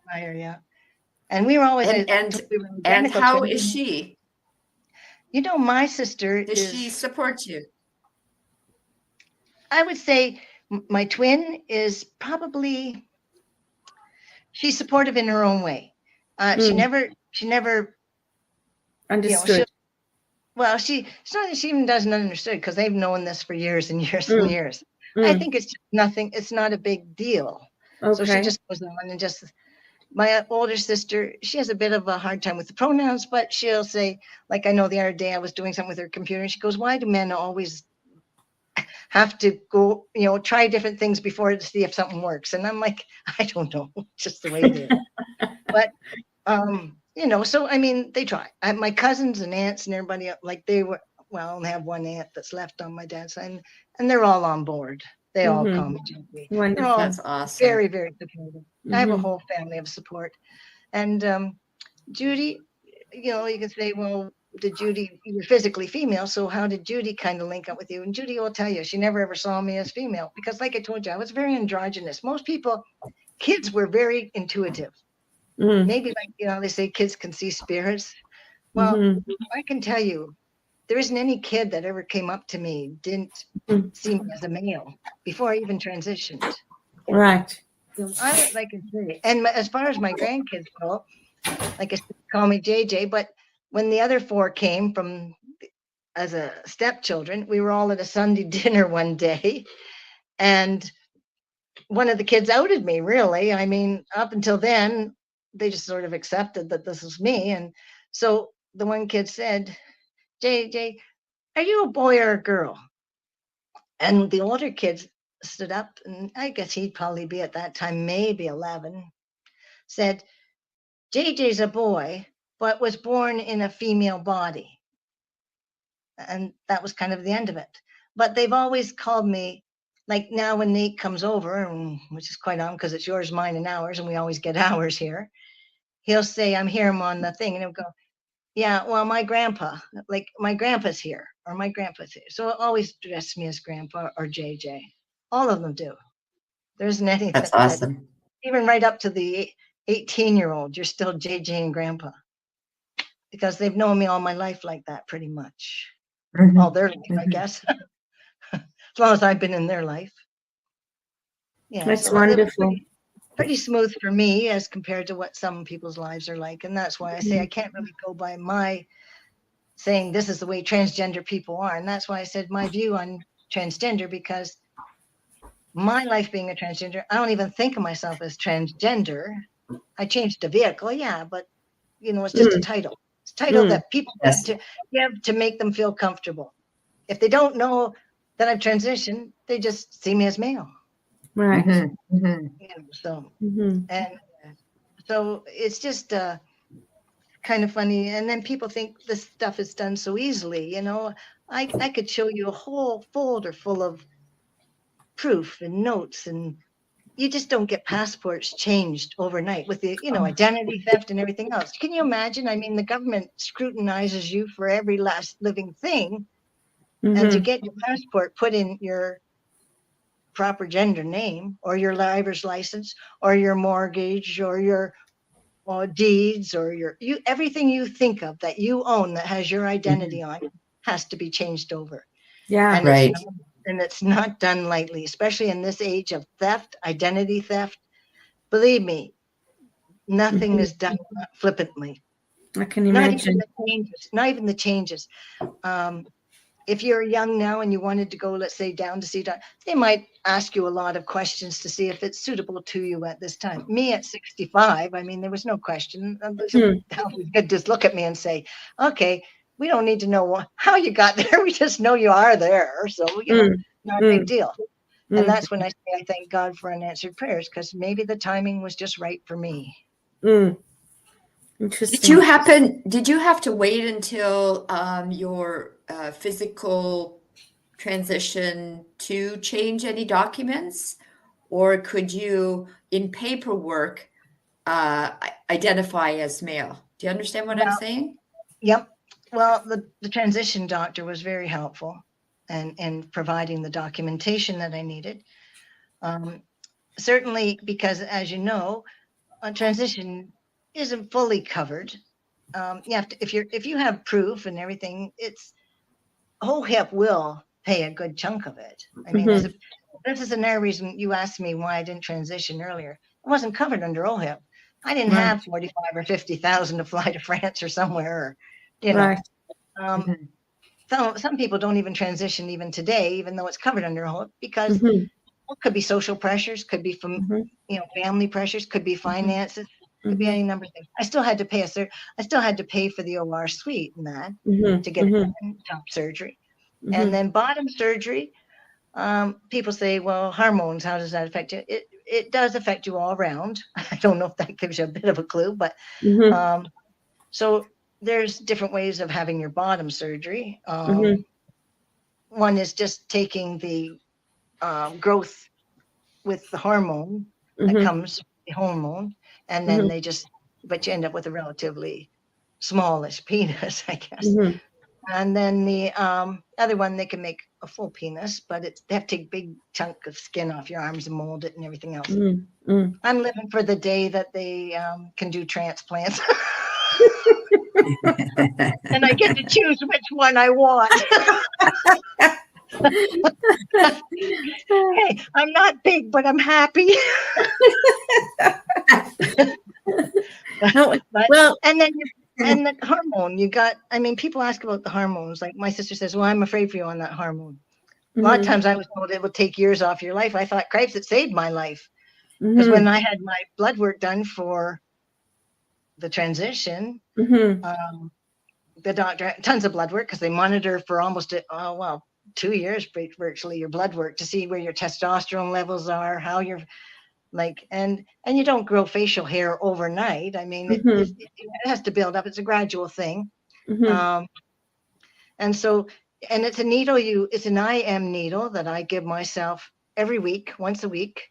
higher. Yeah, and we were always and how twins. is she? My sister Does she support you? I would say my twin is probably, she's supportive in her own way. She never understood. It's not that she even doesn't understand, because they've known this for years and years and years. I think it's just nothing. It's not a big deal. Okay. So she just goes on and just. My older sister, she has a bit of a hard time with the pronouns, but she'll say, like, I know the other day I was doing something with her computer, and she goes, "Why do men always have to go, try different things before to see if something works?" And I'm like, I don't know, just the way it is. But, so, I mean, they try. My cousins and aunts and everybody, like, they were, well, I only have one aunt that's left on my dad's side, and they're all on board. They all call me Judy. Wonderful. That's awesome. Very, very supportive. I have a whole family of support. And Judy, you can say, "Well, you were physically female, so how did Judy kind of link up with you?" And Judy will tell you she never ever saw me as female, because, like I told you, I was very androgynous. Most kids were very intuitive. Maybe, like, they say kids can see spirits. Well, I can tell you, there isn't any kid that ever came up to me, didn't see me as a male before I even transitioned. Right. So I like I say, and as far as my grandkids go, like I said, call me JJ. But when the other 4 came from as a stepchildren, we were all at a Sunday dinner one day, and one of the kids outed me. Really, I mean, up until then, they just sort of accepted that this was me. And so the one kid said, "JJ, are you a boy or a girl?" And the older kids stood up, and I guess he'd probably be at that time, maybe 11, said, JJ's a boy, but was born in a female body. And that was kind of the end of it. But they've always called me, like now when Nate comes over, and which is quite on because it's yours, mine, and ours, and we always get ours here. He'll say, I'm here, I'm on the thing. And he'll go, yeah, well, my grandpa's here, or my grandpa's here. So he'll always address me as grandpa or JJ. All of them do. There isn't anything. That's awesome. Even right up to the 18-year-old, you're still JJ and grandpa. Because they've known me all my life like that, pretty much. Mhm. All their life, I guess. As long as I've been in their life. Yeah, That's so wonderful. pretty smooth for me as compared to what some people's lives are like. And that's why I say I can't really go by my saying this is the way transgender people are. And that's why I said my view on transgender, because my life being a transgender, I don't even think of myself as transgender. I changed the vehicle, yeah, but it's just a title. It's a title that people Yes. need to give to make them feel comfortable. If they don't know that I've transitioned, they just see me as male. Right. Mhm, mhm. And so it's just kind of funny. And then people think this stuff is done so easily. I could show you a whole folder full of proof and notes, and you just don't get passports changed overnight with the identity theft and everything else. Can you imagine? I mean, the government scrutinizes you for every last living thing, and to get your passport put in your proper gender name, or your driver's license, or your mortgage, or your deeds, or everything you think of that you own that has your identity on has to be changed over. Yeah. And Right. it's not done lightly, especially in this age of theft, identity theft. Believe me, nothing is done flippantly. I can imagine. Not even the changes. If you're young now and you wanted to go, let's say, down to see, they might ask you a lot of questions to see if it's suitable to you at this time. Me at 65, I mean, there was no question. They could just look at me and say, okay, we don't need to know how you got there. We just know you are there. So, not a big deal. And that's when I say I thank God for unanswered prayers, because maybe the timing was just right for me. Interesting. Did you have to wait until your physical transition to change any documents? Or could you, in paperwork, identify as male? Do you understand what I'm saying? Yep. Well, the transition doctor was very helpful in providing the documentation that I needed. Certainly, because as you know, a transition isn't fully covered. You have to, if you have proof and everything, OHIP will pay a good chunk of it. I mean, this is another reason you asked me why I didn't transition earlier. It wasn't covered under OHIP. I didn't have 45 or 50,000 to fly to France or somewhere, Right. Some people don't even transition even today, even though it's covered under OHIP, because it could be social pressures, could be from family pressures, could be finances, could be any number of things. I still had to pay I still had to pay for the OR suite and that to get top surgery. And then bottom surgery, people say, well, hormones, how does that affect you? It does affect you all around. I don't know if that gives you a bit of a clue, but so there's different ways of having your bottom surgery. One is just taking the growth with the hormone that comes, the hormone, and then but you end up with a relatively smallish penis, I guess. And then the other one, they can make a full penis, but they have to take a big chunk of skin off your arms and mold it and everything else. I'm living for the day that they can do transplants. And I get to choose which one I want. Hey, I'm not big, but I'm happy. Well, and the hormone people ask about the hormones. Like my sister says, well, I'm afraid for you on that hormone. A lot of times I was told it would take years off your life. I thought, cripes, it saved my life. Because when I had my blood work done for the transition, the doctor, tons of blood work, because they monitor for almost 2 years virtually, your blood work to see where your testosterone levels are, how you're like, and you don't grow facial hair overnight. I mean, it has to build up. It's a gradual thing. And so, and it's a needle it's an IM needle that I give myself every week, once a week,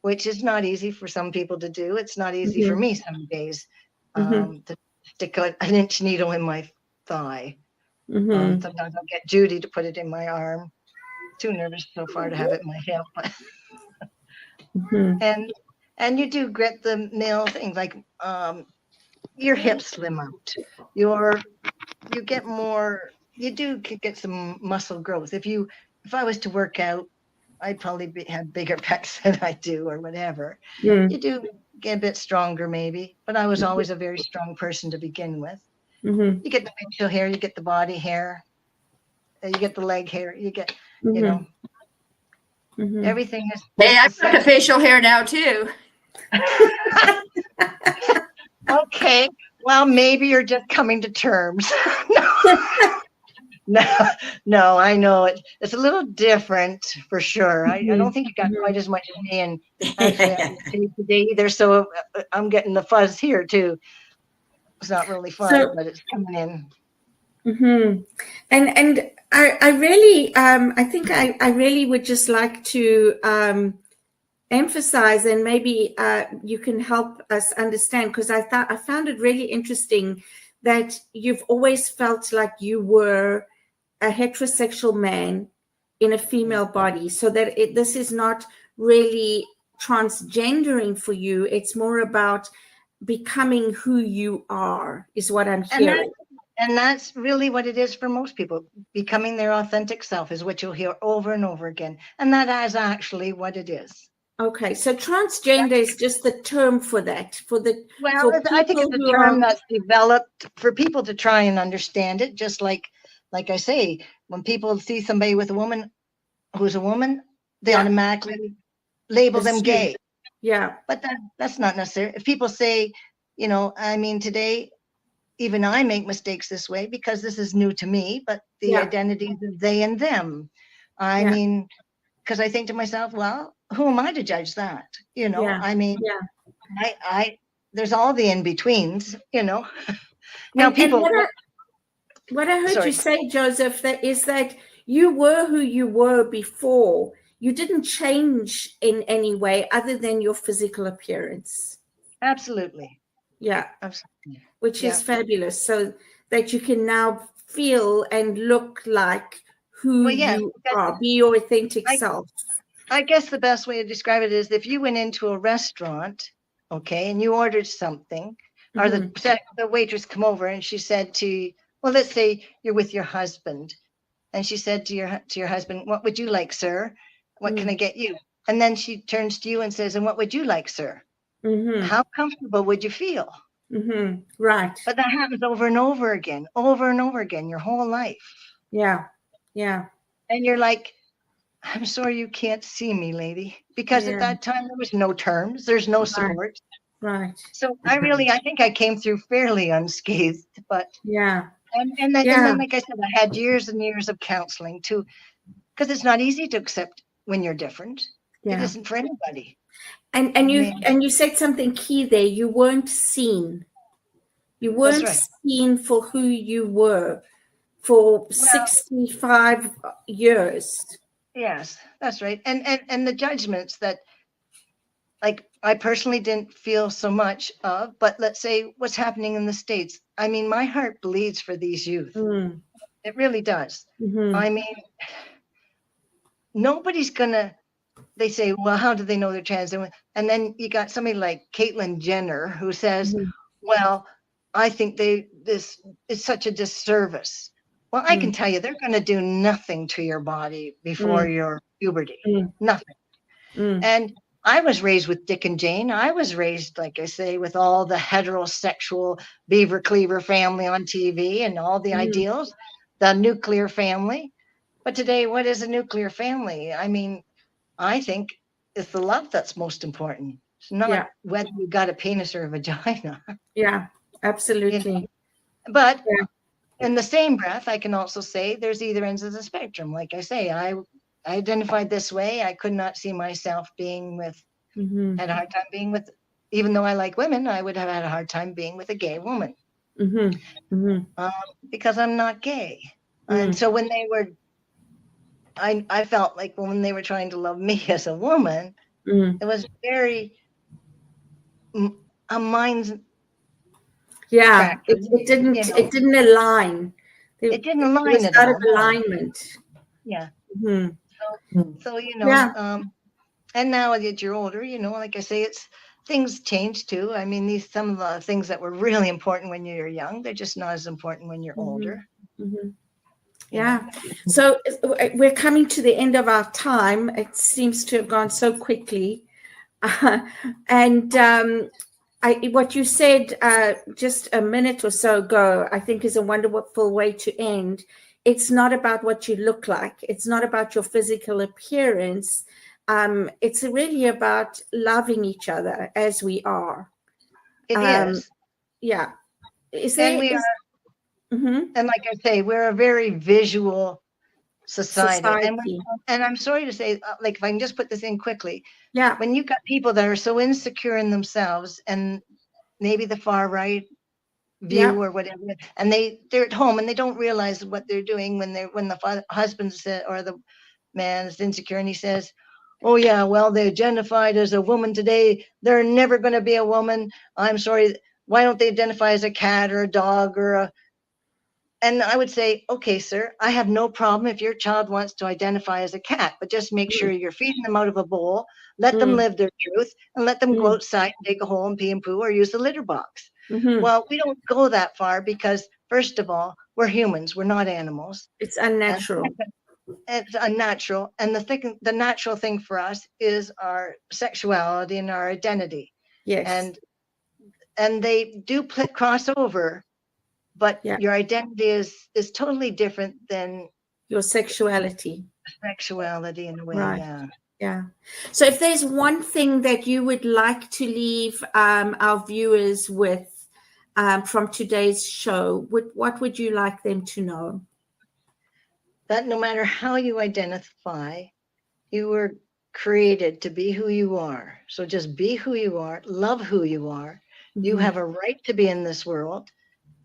which is not easy for some people to do. It's not easy for me some days to stick an inch needle in my thigh. Sometimes I'll get Judy to put it in my arm. Too nervous so far to have it in my hip. And you do get the male things like your hips slim out. You get more. You do get some muscle growth. If I was to work out, I'd probably have bigger pecs than I do, or whatever. You do get a bit stronger, maybe. But I was always a very strong person to begin with. You get the facial hair, you get the body hair, you get the leg hair, you get, you know, everything is. Hey, I've got the facial hair now too. Okay, well, maybe you're just coming to terms. No, I know it's a little different for sure. I don't think you got quite as much as me, and actually today either. So I'm getting the fuzz here too. It's not really fun, but it's coming in. And I really, I think I really would just like to emphasize, and maybe you can help us understand, because I found it really interesting that you've always felt like you were a heterosexual man in a female body, so that this is not really transgendering for you. It's more about becoming who you are, is what I'm hearing. And that's really what it is for most people. Becoming their authentic self is what you'll hear over and over again. And that is actually what it is. Okay, so transgender is just the term for that. I think it's a term that's developed for people to try and understand it. Just like I say, when people see somebody with a woman who's a woman, they automatically label them gay. Yeah. But that's not necessary. If people say, you know, I mean, today, even I make mistakes this way because this is new to me, but the identities of they and them. I mean, because I think to myself, well, who am I to judge that? You know, I mean, there's all the in-betweens, you know. Now, people. What I heard you say, Joseph, is that you were who you were before. You didn't change in any way other than your physical appearance. Absolutely. Yeah. Absolutely. Which is fabulous. So that you can now feel and look like who you are, be your authentic self. I guess the best way to describe it is if you went into a restaurant, okay, and you ordered something, or the waitress come over and she said to you, well, let's say you're with your husband, and she said to your husband, what would you like, sir? What can I get you? And then she turns to you and says, and what would you like, sir? How comfortable would you feel? Right. But that happens over and over again, your whole life. Yeah. Yeah. And you're like, I'm sorry you can't see me, lady. Because at that time, there was no terms. There's no support. Right. So I think I came through fairly unscathed. But And then, like I said, I had years and years of counseling too, because it's not easy to accept when you're different. It isn't for anybody. And you said something key there. You weren't seen. You weren't seen for who you were for 65 years. Yes, that's right. And the judgments that, like, I personally didn't feel so much of, but let's say what's happening in the States. I mean, my heart bleeds for these youth. It really does. I mean, nobody's gonna. They say, well, how do they know they're trans? And then you got somebody like Caitlyn Jenner who says, well, I think this is such a disservice. Well, I can tell you, they're going to do nothing to your body before your puberty. Nothing. And I was raised with Dick and Jane. I was raised, like I say, with all the heterosexual Beaver Cleaver family on TV and all the ideals, the nuclear family. But today, what is a nuclear family? I mean, I think it's the love that's most important. It's not whether you got a penis or a vagina. Yeah, absolutely. But in the same breath, I can also say there's either ends of the spectrum. Like I say, I identified this way. I could not see myself being with, had a hard time being with, even though I like women, I would have had a hard time being with a gay woman because I'm not gay. And so when they were, I felt like when they were trying to love me as a woman, it was very a mind's factor. It didn't align. It didn't align was at out all. of alignment. Yeah. Mm-hmm. So, you know, and now that you're older, you know, like I say, it's things change too. I mean, some of the things that were really important when you're young, they're just not as important when you're older. Yeah. So we're coming to the end of our time. It seems to have gone so quickly. And what you said just a minute or so ago, I think is a wonderful way to end. It's not about what you look like. It's not about your physical appearance. It's really about loving each other as we are. It is. Yeah. And like I say, we're a very visual society. And I'm sorry to say, like, if I can just put this in quickly. Yeah. When you've got people that are so insecure in themselves, and maybe the far right view or whatever, and they're at home and they don't realize what they're doing when the husband says, or the man is insecure, and he says, oh yeah, well, they identified as a woman today, they're never going to be a woman. I'm sorry, why don't they identify as a cat or a dog or a... And I would say, okay, sir, I have no problem if your child wants to identify as a cat, but just make sure you're feeding them out of a bowl, let them live their truth, and let them go outside and dig a hole and pee and poo or use the litter box. Well, we don't go that far because, first of all, we're humans, we're not animals. It's unnatural. It's unnatural. And the natural thing for us is our sexuality and our identity. Yes. And they do cross over. But your identity is totally different than your sexuality. Sexuality in a way, right. Yeah. So if there's one thing that you would like to leave our viewers with from today's show, what would you like them to know? That no matter how you identify, you were created to be who you are. So just be who you are, love who you are. You have a right to be in this world.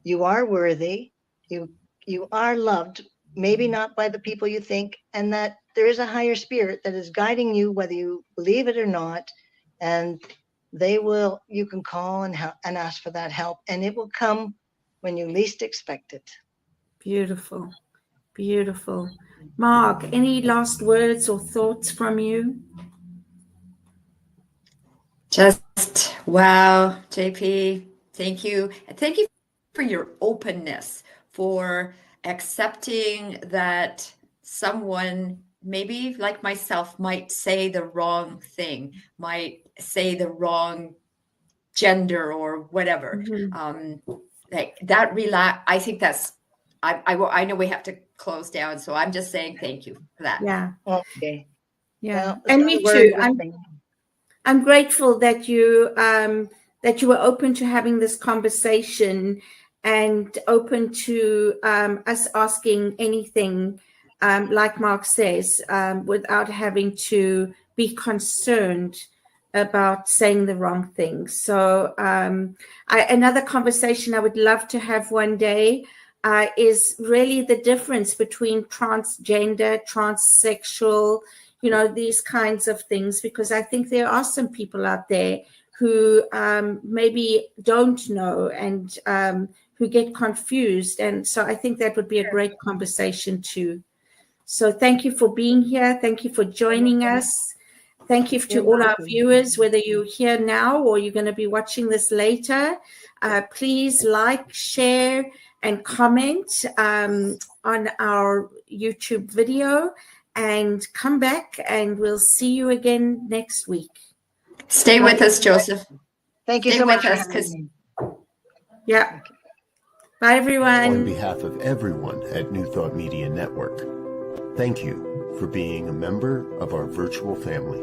You are worthy, you are loved, maybe not by the people you think, and that there is a higher spirit that is guiding you, whether you believe it or not, and you can call and ask for that help, and it will come when you least expect it. Beautiful, beautiful. Mark, any last words or thoughts from you? Just wow, JP, thank you. And thank you for your openness, for accepting that someone, maybe like myself, might say the wrong thing, might say the wrong gender or whatever. Like that I think that's, I know we have to close down, so I'm just saying thank you for that. Yeah. Okay. Yeah. Well, and me too. I'm grateful that you were open to having this conversation and open to us asking anything, like Mark says, without having to be concerned about saying the wrong thing. So another conversation I would love to have one day is really the difference between transgender, transsexual, these kinds of things, because I think there are some people out there who maybe don't know and who get confused. And so I think that would be a great conversation too. So thank you for being here. Thank you for joining us. Thank you to all our viewers, whether you're here now or you're going to be watching this later. Please like, share, and comment on our YouTube video, and come back, and we'll see you again next week. Stay with us, Joseph. Thank you so much. Yeah. Bye, everyone. On behalf of everyone at New Thought Media Network, thank you for being a member of our virtual family.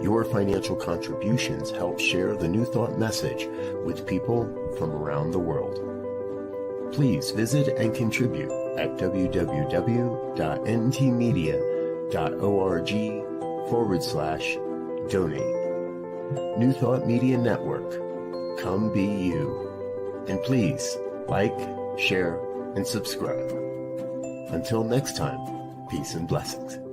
Your financial contributions help share the New Thought message with people from around the world. please visit and contribute at www.ntmedia.org/donate. New Thought Media Network. Come be you. And please like, share, and subscribe. Until next time, peace and blessings.